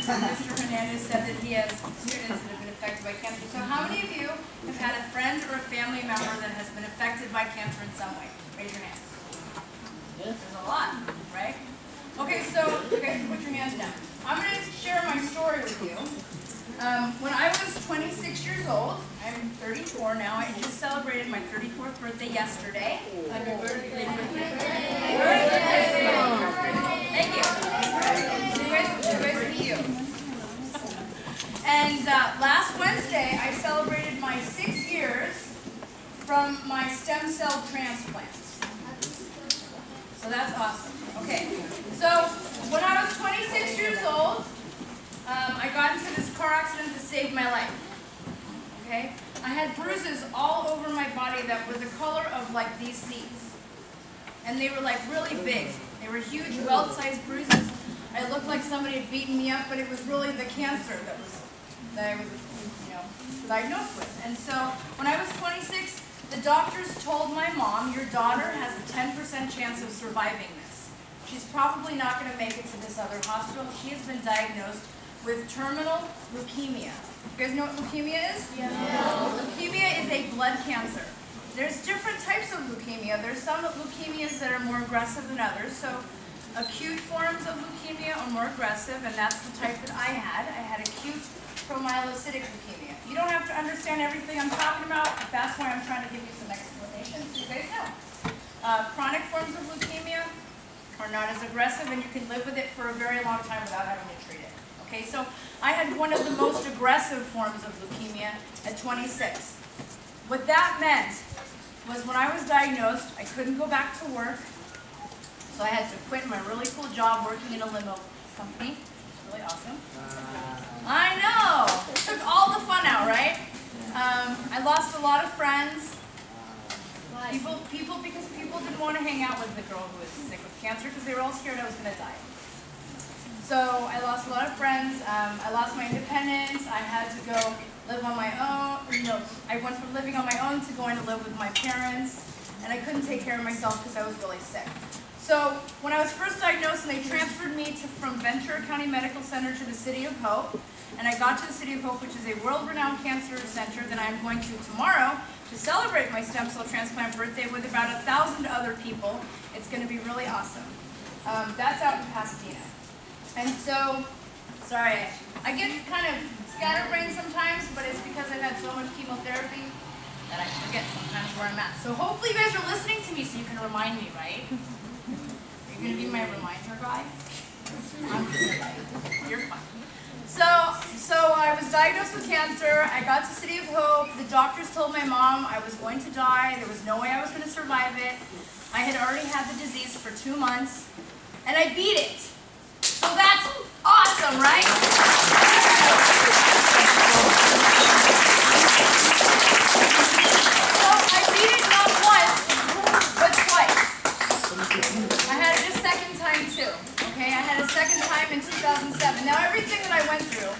Mr. Hernandez said that he has students that have been affected by cancer. So how many of you have had a friend or a family member that has been affected by cancer in some way? Raise your hands. There's a lot, right? Okay, so you guys can put your hands down. I'm going to share my story with you. When I was 26 years old, I'm 34 now. I just celebrated my 34th birthday yesterday. Happy birthday. Thank you. You. And last Wednesday, I celebrated my 6 years from my stem cell transplant. So that's awesome. Okay, so when I was 26 years old, I got into this car accident that saved my life. Okay, I had bruises all over my body that were the color of like these seeds, and they were like really big. They were huge, welt-sized bruises. I looked like somebody had beaten me up, but it was really the cancer that I was, diagnosed with. And so when I was 26, the doctors told my mom, your daughter has a 10% chance of surviving this. She's probably not going to make it to this other hospital. She has been diagnosed with terminal leukemia. You guys know what leukemia is? Yeah. Leukemia is a blood cancer. There's different types of leukemia. There's some leukemias that are more aggressive than others. So acute forms of leukemia are more aggressive, and that's the type that I had. I had acute promyelocytic leukemia. You don't have to understand everything I'm talking about. That's why I'm trying to give you some explanations so you guys know. Chronic forms of leukemia are not as aggressive, and you can live with it for a very long time without having to treat it. Okay, so I had one of the most aggressive forms of leukemia at 26. What that meant was when I was diagnosed, I couldn't go back to work, so I had to quit my really cool job working in a limo company. It's really awesome. I know! It took all the fun out, right? I lost a lot of friends. Because people didn't want to hang out with the girl who was sick with cancer because they were all scared I was going to die. So I lost a lot of friends. I lost my independence. I had to go live on my own. I went from living on my own to going to live with my parents, and I couldn't take care of myself because I was really sick. So when I was first diagnosed, and they transferred me from Ventura County Medical Center to the City of Hope, and I got to the City of Hope, which is a world-renowned cancer center that I'm going to tomorrow to celebrate my stem cell transplant birthday with about 1,000 other people. It's going to be really awesome. That's out in Pasadena. And so, sorry, I get kind of scatterbrained sometimes, but it's because I've had so much chemotherapy that I forget sometimes where I'm at. So hopefully you guys are listening to me so you can remind me, right? Are you going to be my reminder guy? I'm just like, you're fine. So I was diagnosed with cancer. I got to City of Hope. The doctors told my mom I was going to die. There was no way I was going to survive it. I had already had the disease for 2 months, and I beat it. So that's awesome, right? So I beat it not once, but twice. I had it a second time too. Okay, I had a second time in 2007. Now everything that I went through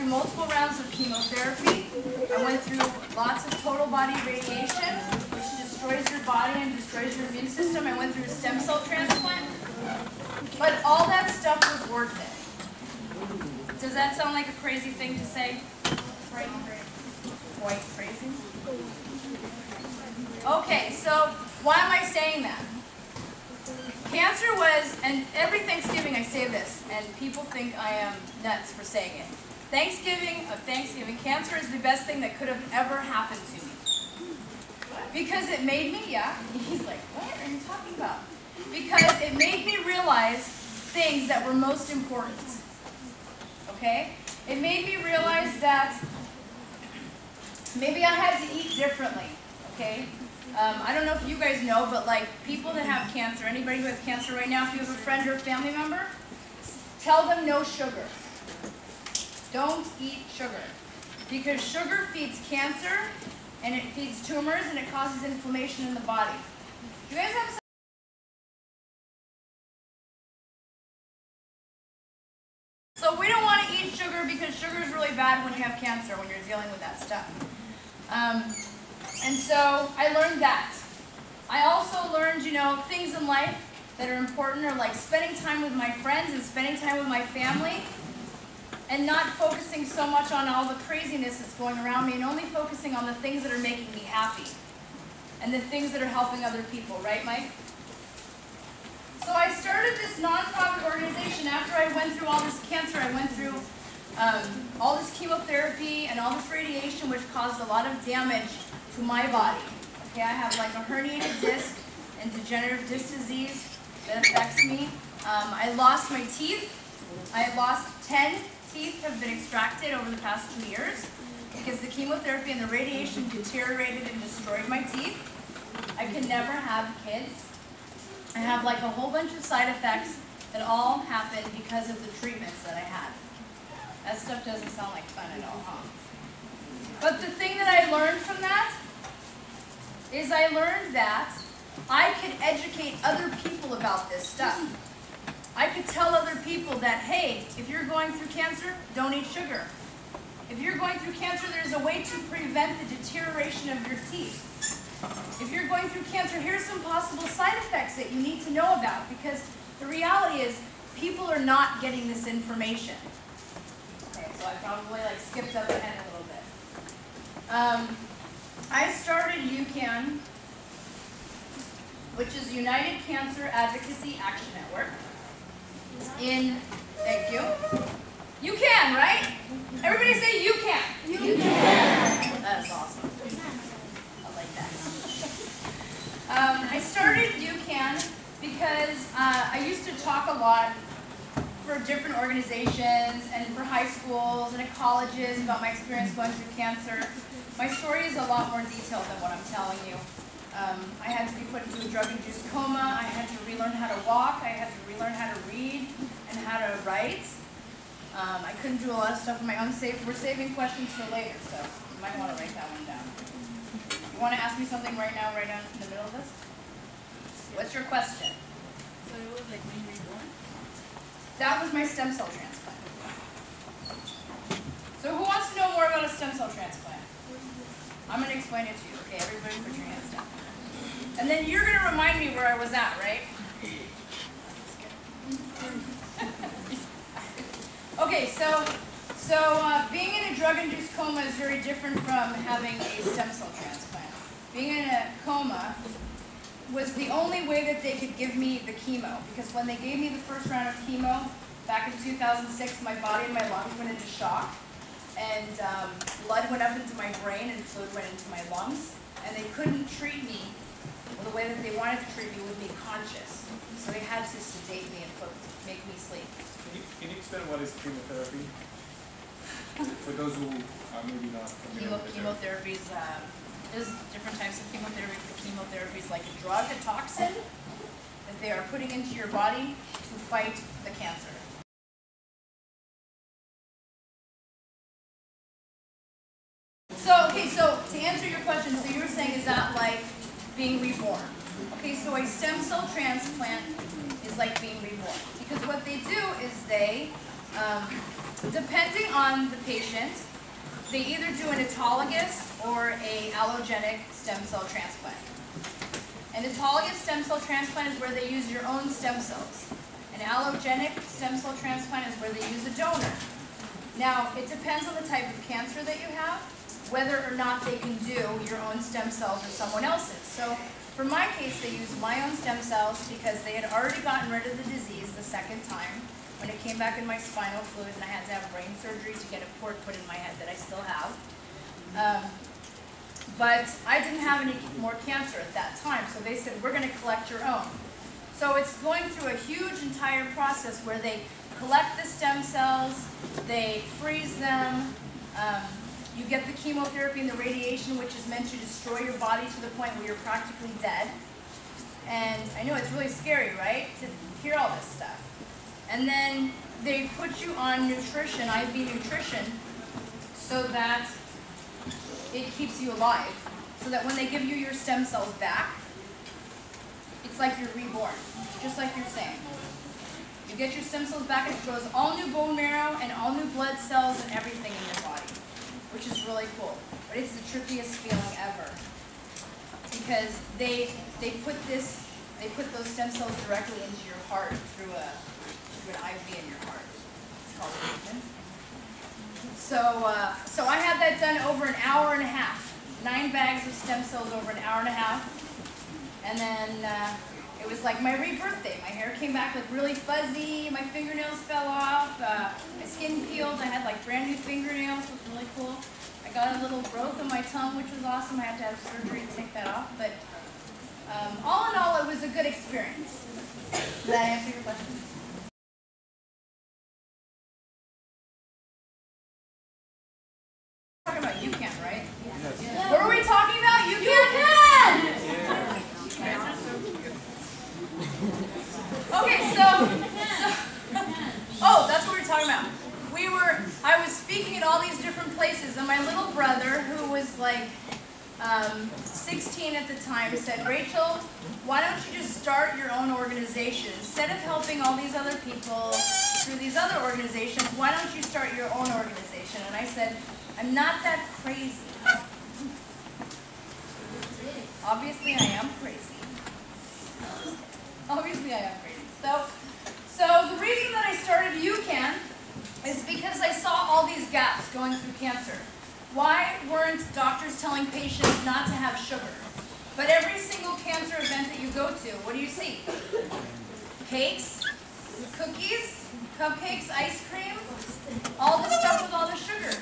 multiple rounds of chemotherapy. I went through lots of total body radiation, which destroys your body and destroys your immune system. I went through a stem cell transplant. But all that stuff was worth it. Does that sound like a crazy thing to say? Quite crazy? Okay, so why am I saying that? Cancer was, and every Thanksgiving I say this, and people think I am nuts for saying it. Thanksgiving, cancer is the best thing that could have ever happened to me. Because it made me, yeah, he's like, what are you talking about? Because it made me realize things that were most important, okay? It made me realize that maybe I had to eat differently, okay? I don't know if you guys know, but like people that have cancer, anybody who has cancer right now, if you have a friend or a family member, tell them no sugar. Don't eat sugar. Because sugar feeds cancer, and it feeds tumors, and it causes inflammation in the body. You guys have So we don't want to eat sugar because sugar is really bad when you have cancer, when you're dealing with that stuff. And so I learned that. I also learned, things in life that are important are like spending time with my friends and spending time with my family. and not focusing so much on all the craziness that's going around me, and only focusing on the things that are making me happy and the things that are helping other people, right, Mike? So I started this nonprofit organization after I went through all this cancer. I went through all this chemotherapy and all this radiation, which caused a lot of damage to my body. Okay, I have like a herniated disc and degenerative disc disease that affects me. I lost my teeth. I lost 10 teeth have been extracted over the past 2 years because the chemotherapy and the radiation deteriorated and destroyed my teeth. I can never have kids. I have like a whole bunch of side effects that all happened because of the treatments that I had. That stuff doesn't sound like fun at all, huh? But the thing that I learned from that is I learned that I could educate other people about this stuff. I could tell other people that, hey, if you're going through cancer, don't eat sugar. If you're going through cancer, there's a way to prevent the deterioration of your teeth. If you're going through cancer, here's some possible side effects that you need to know about, because the reality is people are not getting this information. Okay, so I probably like skipped up ahead a little bit. I started UCAN, which is United Cancer Advocacy Action Network. Thank you. You can, right? Everybody say you can. You can. That's awesome. I like that. I started UCAN because I used to talk a lot for different organizations and for high schools and at colleges about my experience going through cancer. My story is a lot more detailed than what I'm telling you. I had to be put into a drug-induced coma. I had to relearn how to walk. I had to relearn how to read and how to write. I couldn't do a lot of stuff on my own. We're saving questions for later, so you might want to write that one down. You want to ask me something right now, right down in the middle of this? What's your question? So it was like being reborn? That was my stem cell transplant. So who wants to know more about a stem cell transplant? I'm going to explain it to you. Okay, everybody put your hands down. And then you're going to remind me where I was at, right? Okay, so being in a drug-induced coma is very different from having a stem cell transplant. Being in a coma was the only way that they could give me the chemo, because when they gave me the first round of chemo back in 2006, my body and my lungs went into shock, and blood went up into my brain and fluid went into my lungs, and they couldn't treat me the way that they wanted to treat me with me conscious. So they had to sedate me and make me sleep. Can you explain what is chemotherapy? For those who are maybe not familiar with Chemotherapy is, there's different types of chemotherapy. Chemotherapy is like a drug, a toxin, that they are putting into your body to fight the cancer. So to answer your question, so you were saying, is that like being reborn? Okay, so a stem cell transplant is like being reborn. Because what they do is they, depending on the patient, they either do an autologous or an allogenic stem cell transplant. An autologous stem cell transplant is where they use your own stem cells. An allogenic stem cell transplant is where they use a donor. Now, it depends on the type of cancer that you have, whether or not they can do your own stem cells or someone else's. So for my case, they used my own stem cells because they had already gotten rid of the disease the second time when it came back in my spinal fluid, and I had to have brain surgery to get a port put in my head that I still have. But I didn't have any more cancer at that time, so they said, we're going to collect your own. So it's going through a huge entire process where they collect the stem cells, they freeze them, you get the chemotherapy and the radiation, which is meant to destroy your body to the point where you're practically dead. And I know it's really scary, right, to hear all this stuff. And then they put you on nutrition, IV nutrition, so that it keeps you alive. So that when they give you your stem cells back, it's like you're reborn, just like you're saying. You get your stem cells back and it grows all new bone marrow and all new blood cells and everything in your body, which is really cool. But it's the trippiest feeling ever. Because they put those stem cells directly into your heart through an IV in your heart. It's called treatment. So I had that done over an hour and a half. 9 bags of stem cells over an hour and a half. And then it was like my rebirthday. My hair came back like really fuzzy. My fingernails fell off. My skin peeled. I had like brand new fingernails, which was really cool. I got a little growth on my tongue, which was awesome. I had to have surgery to take that off. But all in all, it was a good experience. Did that answer your question? Talking about UCAN, right? Yes. What were we talking about? UCAN? Okay, oh, that's what we were talking about. I was speaking at all these different places, and my little brother, who was like 16 at the time, said, Rachel, why don't you just start your own organization? Instead of helping all these other people through these other organizations, why don't you start your own organization? And I said, I'm not that crazy. Obviously, I am crazy. Obviously, I am crazy. So the reason that I started UCAN is because I saw all these gaps going through cancer. Why weren't doctors telling patients not to have sugar? But every single cancer event that you go to, what do you see? Cakes, cookies, cupcakes, ice cream, all the stuff with all the sugar.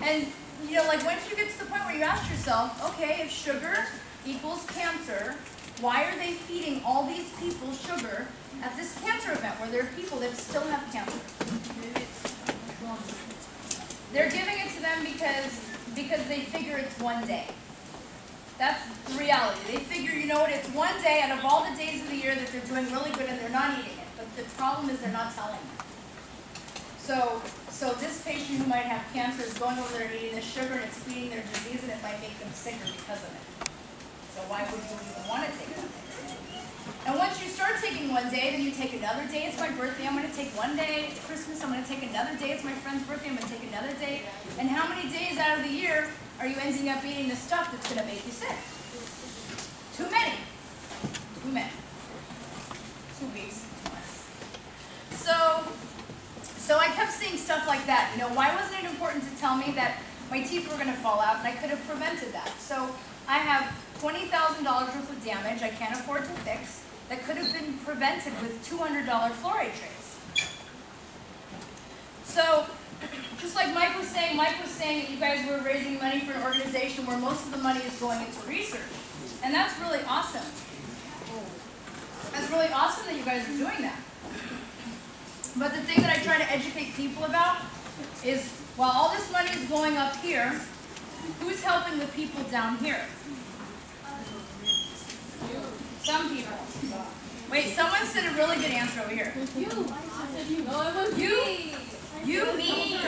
And, you know, like once you get to the point where you ask yourself, okay, if sugar equals cancer, why are they feeding all these people sugar at this cancer event where there are people that still have cancer? They're giving it to them because they figure it's one day. That's the reality. They figure, you know what, it's one day out of all the days of the year that they're doing really good and they're not eating it. But the problem is they're not telling them. So this patient who might have cancer is going over there and eating this sugar and it's feeding their disease and it might make them sicker because of it. So why would you even want to take it? And once you start taking one day, then you take another day. It's my birthday. I'm going to take one day. It's Christmas. I'm going to take another day. It's my friend's birthday. I'm going to take another day. And how many days out of the year are you ending up eating the stuff that's going to make you sick? Too many. Too many. 2 weeks. So I kept seeing stuff like that. You know, why wasn't it important to tell me that my teeth were going to fall out and I could have prevented that? So I have $20,000 worth of damage I can't afford to fix that could have been prevented with $200 fluoride trays. So, just like Mike was saying that you guys were raising money for an organization where most of the money is going into research. And that's really awesome. That's really awesome that you guys are doing that. But the thing that I try to educate people about is, while all this money is going up here, who's helping the people down here? Some people. Wait, someone said a really good answer over here. You. I said you. No, it was you. Me. You, me.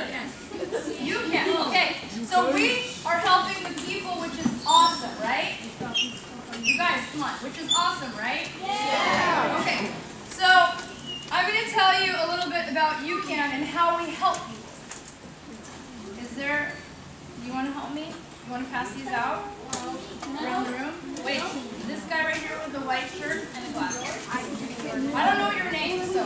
You can. Okay. So we are helping the people, which is awesome, right? You guys, come on. Which is awesome, right? Yeah. Okay. So I'm going to tell you a little bit about UCAN and how we help people. Is there? You want to help me? You want to pass these out around the room? Wait, this guy right here with the white shirt and the glasses. I don't know your name, so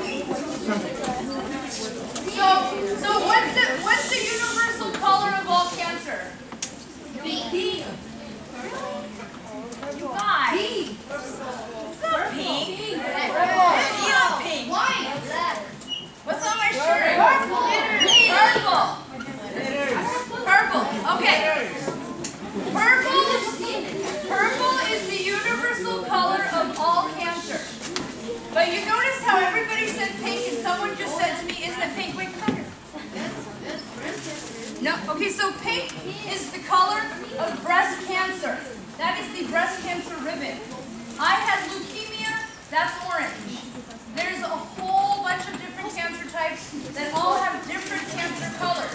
what's the universal color of all cancer? Pink. You guys. Pink. It's not pink. It's not pink. White. What's on my shirt? Purple. Purple. Okay. Purple is the universal color of all cancer. But you notice how everybody said pink and someone just said to me, isn't it pink? Wait, come here. No, okay, so pink is the color of breast cancer. That is the breast cancer ribbon. I had leukemia, that's orange. There's a whole bunch of different cancer types that all have different cancer colors.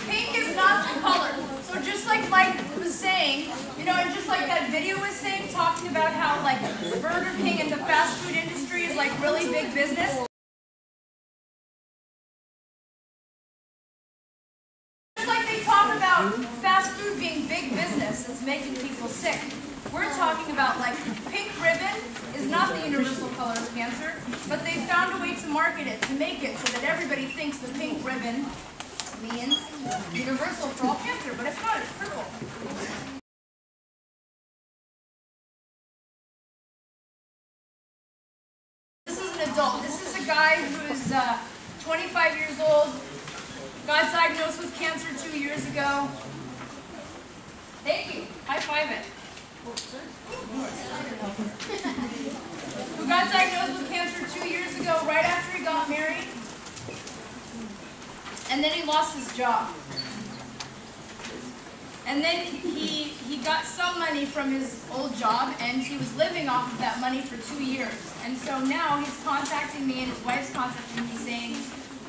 Pink is not the color. So just like Mike was saying, you know, and just like that video was saying, talking about how like Burger King and the fast food industry is like really big business. Just like they talk about fast food being big business that's making people sick. We're talking about like pink ribbon is not the universal color of cancer, but they found a way to market it, to make it so that everybody thinks the pink ribbon means universal for all cancer, but if not, it's purple. This is an adult. This is a guy who's 25 years old, got diagnosed with cancer 2 years ago. Thank you. High five it. Who got diagnosed with cancer 2 years ago, right after he got married. And then he lost his job. And then he got some money from his old job, and he was living off of that money for 2 years. And so now he's contacting me, and his wife's contacting me saying,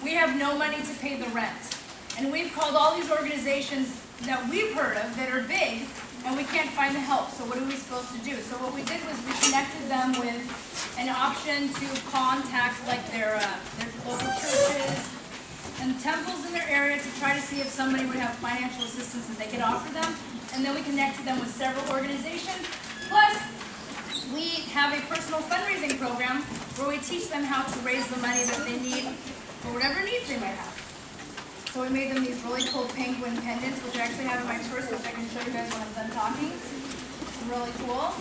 we have no money to pay the rent. And we've called all these organizations that we've heard of that are big, and we can't find the help. So what are we supposed to do? So what we did was we connected them with an option to contact like their local churches and temples in their area to try to see if somebody would have financial assistance that they could offer them. And then we connected them with several organizations. Plus, we have a personal fundraising program where we teach them how to raise the money that they need for whatever needs they might have. So we made them these really cool penguin pendants, which I actually have in my purse, which I can show you guys when I'm done talking. It's really cool.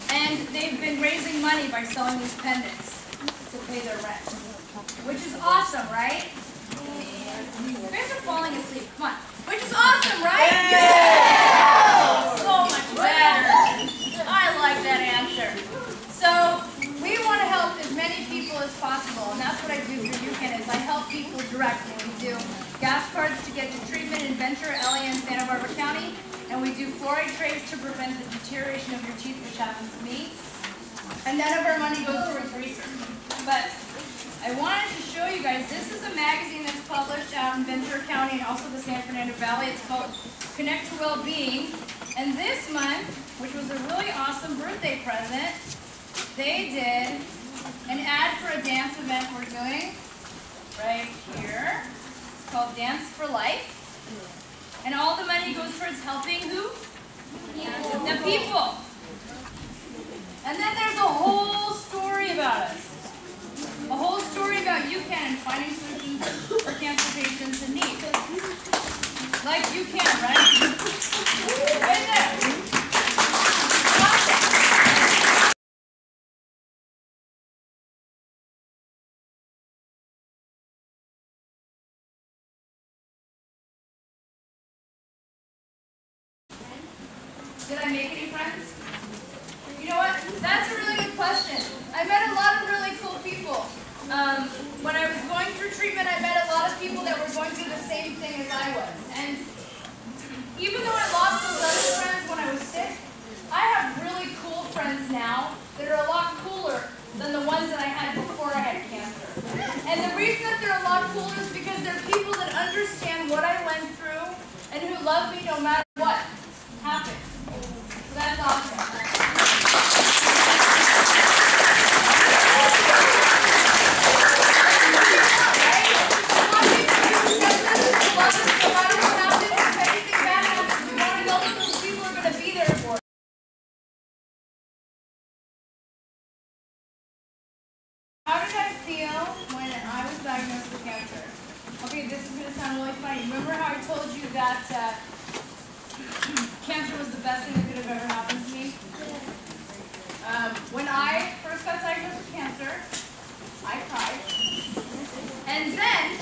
And they've been raising money by selling these pendants to pay their rent, which is awesome, right? You guys are falling asleep. Come on. Which is awesome, right? Yeah! So much better. I like that answer. So we want to help as many people as possible, and that's what I do for UCAN is I help people directly. We do gas cards to get to treatment in Ventura, LA, and Santa Barbara County, and we do fluoride trays to prevent the deterioration of your teeth, which happens to me. And none of our money goes towards research. But I wanted to show you guys, this is a magazine that's published out in Ventura County and also the San Fernando Valley. It's called Connect to Wellbeing. And this month, which was a really awesome birthday present, they did an ad for a dance event we're doing right here. It's called Dance for Life. And all the money goes towards helping who? The people. And then there's a whole story about us. A whole story about UCAN and finding solutions for cancer patients in need. Like UCAN, right? Right there. Did I make any friends? You know what? That's a really good question. I met a lot of really cool people. When I was going through treatment, I met a lot of people that were going through the same thing as I was. And even though I lost those other friends when I was sick, I have really cool friends now that are a lot cooler than the ones that I had before I had cancer. And the reason that they're a lot cooler is because they're people that understand what I went through and who love me no matter what happens. So that's awesome. How did I feel when I was diagnosed with cancer? Okay, this is going to sound really funny. Remember how I told you that cancer was the best thing that could have ever happened to me? When I first got diagnosed with cancer, I cried. And then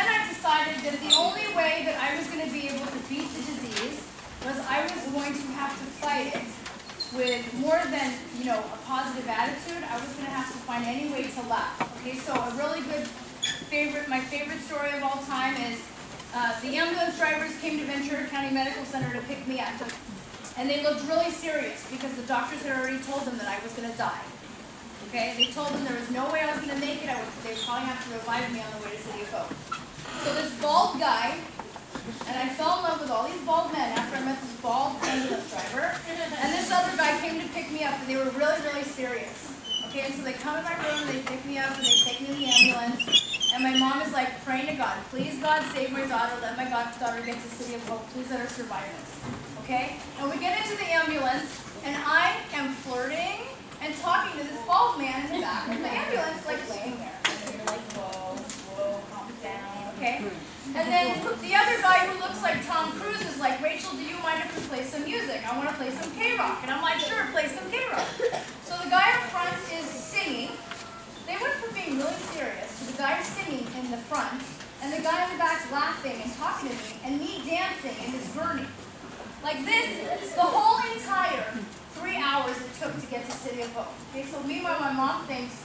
I decided that the only way that I was going to be able to beat the disease was I was going to have to fight it with more than, a positive attitude. I was going to have to find any way to laugh. Okay, so a really good my favorite story of all time is the ambulance drivers came to Ventura County Medical Center to pick me up. And they looked really serious because the doctors had already told them that I was going to die. Okay, they told them there was no way I was going to make it. They would probably have to revive me on the way to City of Hope. So this bald guy, and I fell in love with all these bald men after I met this bald ambulance driver. And this other guy came to pick me up, and they were really, really serious. Okay, and so they come in my room, and they pick me up, and they take me in the ambulance. And my mom is like praying to God, please God save my daughter, let my daughter get to City of Hope, please let her survive this. Okay? And we get into the ambulance, and I am flirting and talking to this bald man in the back of the ambulance, like laying there. And you're like, whoa, calm down, okay? okay? And then the other guy who looks like Tom Cruise is like, Rachel, do you mind if we play some music? I want to play some K-Rock. And I'm like, sure, play some K-Rock. So the guy up front is singing. They went from being really serious to the guy singing in the front, and the guy in the back laughing and talking to me, and me dancing in this gurney. Like this, the whole entire 3 hours it took to get to City of Hope. Okay, so meanwhile, my mom thinks,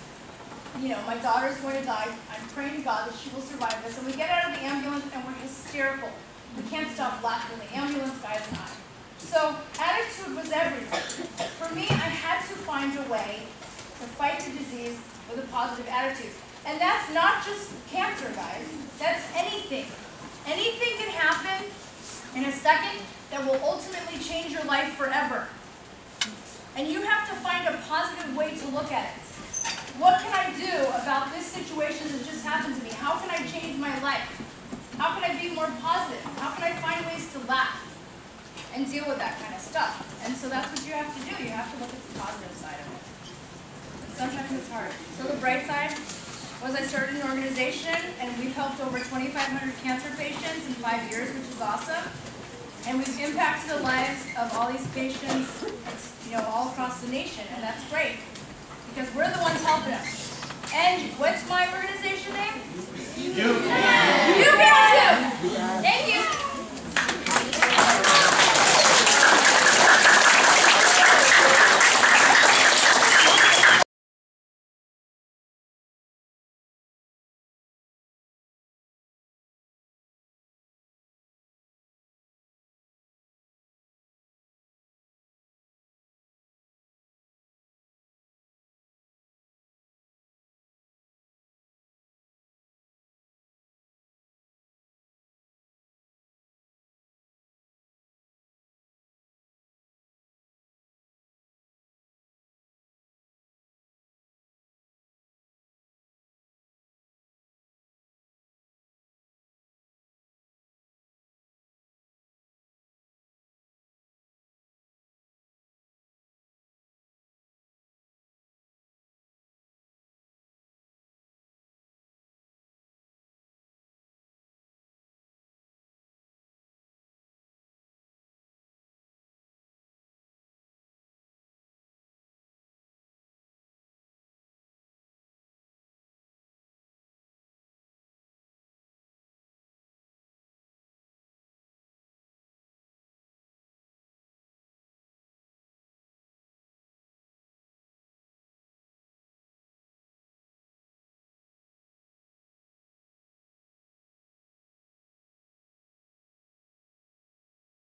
you know, my daughter's going to die. I'm praying to God that she will survive this. And we get out of the ambulance and we're hysterical. We can't stop laughing, the ambulance guys and I. So attitude was everything. For me, I had to find a way to fight the disease with a positive attitude. And that's not just cancer, guys. That's anything. Anything can happen in a second that will ultimately change your life forever. And you have to find a positive way to look at it. What can I do about this situation that just happened to me? How can I change my life? How can I be more positive? How can I find ways to laugh and deal with that kind of stuff? And so that's what you have to do. You have to look at the positive side of it. But sometimes it's hard. So the bright side was I started an organization, and we've helped over 2,500 cancer patients in 5 years, which is awesome. And we've impacted the lives of all these patients, you know, all across the nation, and that's great. Because we're the ones helping us. And what's my organization name? You Can